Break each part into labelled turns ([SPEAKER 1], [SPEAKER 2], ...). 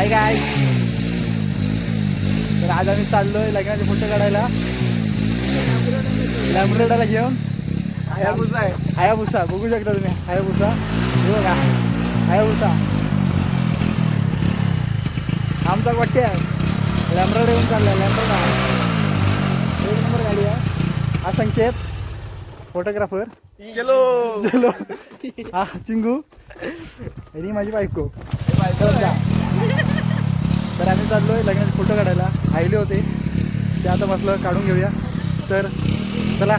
[SPEAKER 1] हाय काय, तर आज आम्ही चाललोय लग्नाचे फोटो काढायला लॅम्ब्रेडोला घेऊन. हायाबुसा आहे, हायाबुसा बघू शकता तुम्ही. हायाबुसा हे बघा, हायाबुसा आमचा गोट्या आहे. लॅम्ब्रेडो घेऊन चाललाय. लॅम्ब्रेडो एक नंबर गाडी आहे. हा संकेत फोटोग्राफर. चलो चलो. हा चिंगू आणि माझी बायको. तर आम्ही चाललोय लग्नाचे फोटो काढायला. आहिले होते ते आता बसलं काढून घेऊया. तर चला.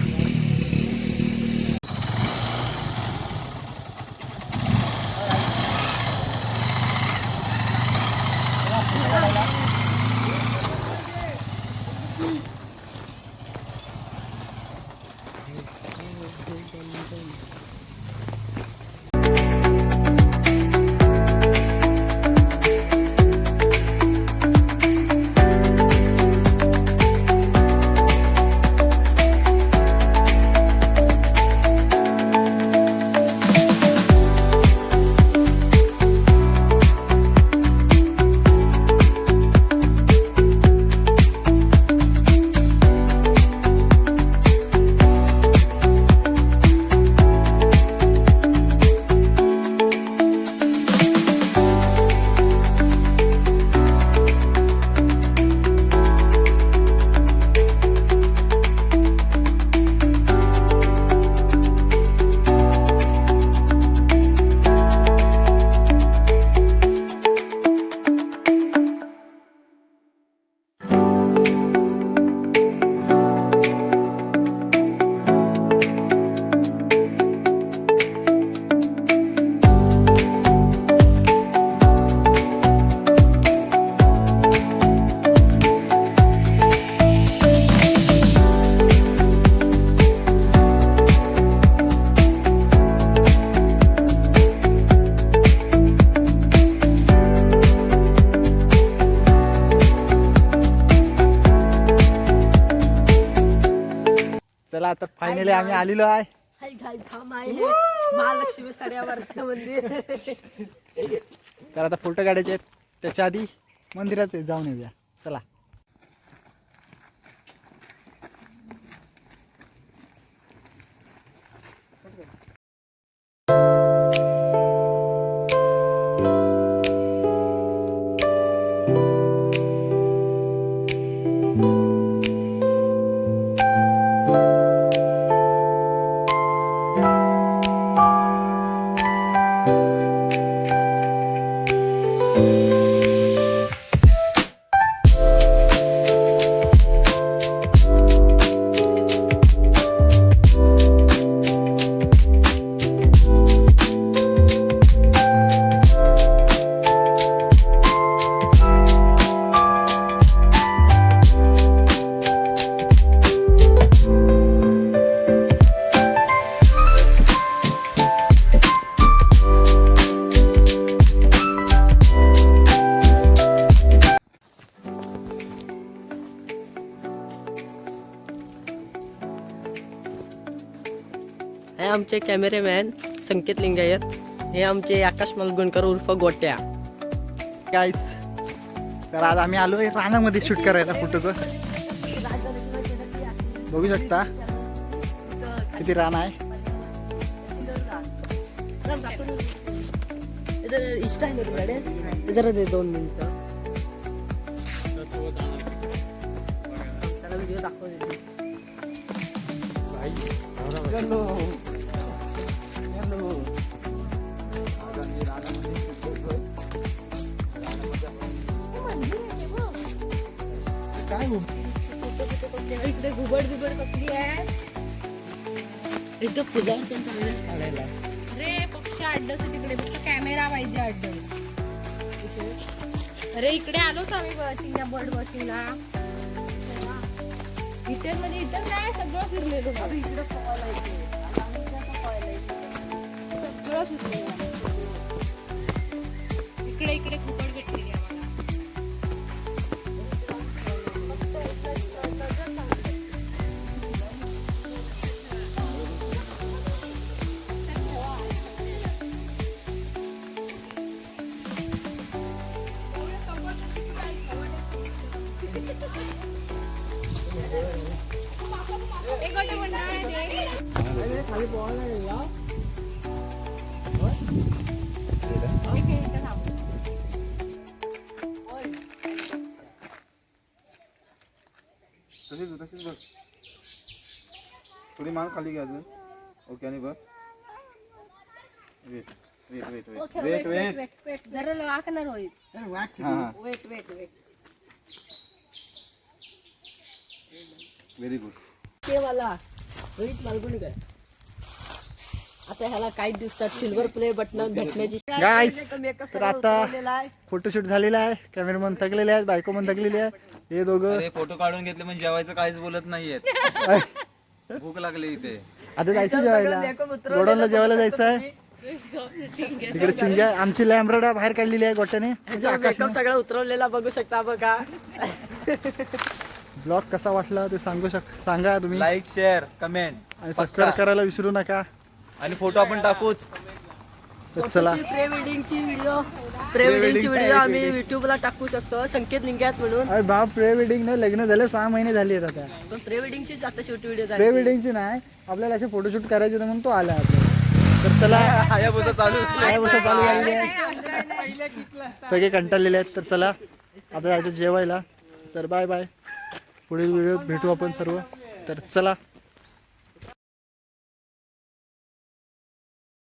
[SPEAKER 1] चला आता फायनली आम्ही आलेलो आहे.
[SPEAKER 2] महालक्ष्मी साड्यावरच्या मंदिर.
[SPEAKER 1] तर आता फोटो काढायचे आहेत. त्याच्या आधी मंदिरात जाऊन येऊया. चला.
[SPEAKER 2] हे आमचे कॅमेरामॅन संकेत लिंगायत. हे आमचे आकाश मलगुणकर उर्फ गोट्या.
[SPEAKER 1] गाईस, तर आज आम्ही आलोय रानामध्ये शूट करायला फोटोचं. बघू शकता किती रान आहे.
[SPEAKER 2] जरा दे 2 मिनिटं. त्याला व्हिडिओ दाखव.
[SPEAKER 1] काय
[SPEAKER 3] इकडे घुबड बिबड कसली आहे
[SPEAKER 2] इथं पूजा पण चांगलं काढायला.
[SPEAKER 3] रे पक्षी अड्डा तिकडे फक्त कॅमेरा पाहिजे अड्डा. अरे इकडे आलोच आम्ही वॉचिंगला, बर्ड वॉचिंगला. इतर मध्ये इतर नाही सगळं फिरलेलो. इकडे सगळं फिरलेलो. इकडे इकडे घुबड भेटलेली आम्हाला.
[SPEAKER 4] तशीच बस. थोडी मान खाली घ्या अजून. ओके आणि बघ. वेट.
[SPEAKER 3] जरा वाकणार होईल.
[SPEAKER 4] Very good.
[SPEAKER 2] ते मला रोहित मालगुणकर. आता ह्याला काही दिवसात सिल्वर प्ले बटन भेटण्याची
[SPEAKER 1] Guys,
[SPEAKER 2] मेकअप
[SPEAKER 1] तर आता फोटोशूट झालेला आहे. कॅमेरामन थकलेले आहेत, बायको पण थकलेली आहे. हे दोघं
[SPEAKER 4] अरे फोटो काढून घेतले म्हणजे जेवायचं काहीच बोलत नाहीयेत. भूक लागली इथे.
[SPEAKER 1] आता जायचं जेवायला. गोडाऊनला जेवायला जायचं आहे. तिकडे चिंग्या आमची लॅम्ब्राडा बाहेर काढलेली आहे गोट्याने.
[SPEAKER 2] मेकअप सगळं उतरवलेला बघू शकता बघा.
[SPEAKER 1] ब्लॉग कसा वाटला ते सांगा तुम्ही.
[SPEAKER 4] लाईक शेअर कमेंट
[SPEAKER 1] आणि सबस्क्राईब करायला विसरू नका.
[SPEAKER 4] आणि फोटो आपण टाकूच.
[SPEAKER 1] तर चला
[SPEAKER 2] प्री वेडिंगची व्हिडिओ आम्ही युट्यूबला टाकू शकतो संकेत लिंगायत म्हणून.
[SPEAKER 1] अरे बाप, प्री वेडिंग नाही, लग्न झालं 6 महिने झाले आहेत आता.
[SPEAKER 2] पण प्री वेडिंगची आता शेवटी व्हिडिओ
[SPEAKER 1] प्री वेडिंगची नाही, आपल्याला असे फोटोशूट करायचे होते म्हणून तो आला आता. तर चला
[SPEAKER 4] हायाबुसा चालू.
[SPEAKER 1] झालेली आहे. सगळे कंटाळलेले आहेत. तर चला आता जायचं जेवायला. तर बाय बाय. पुढील व्हिडिओ भेटू आपण सर्व. तर चला.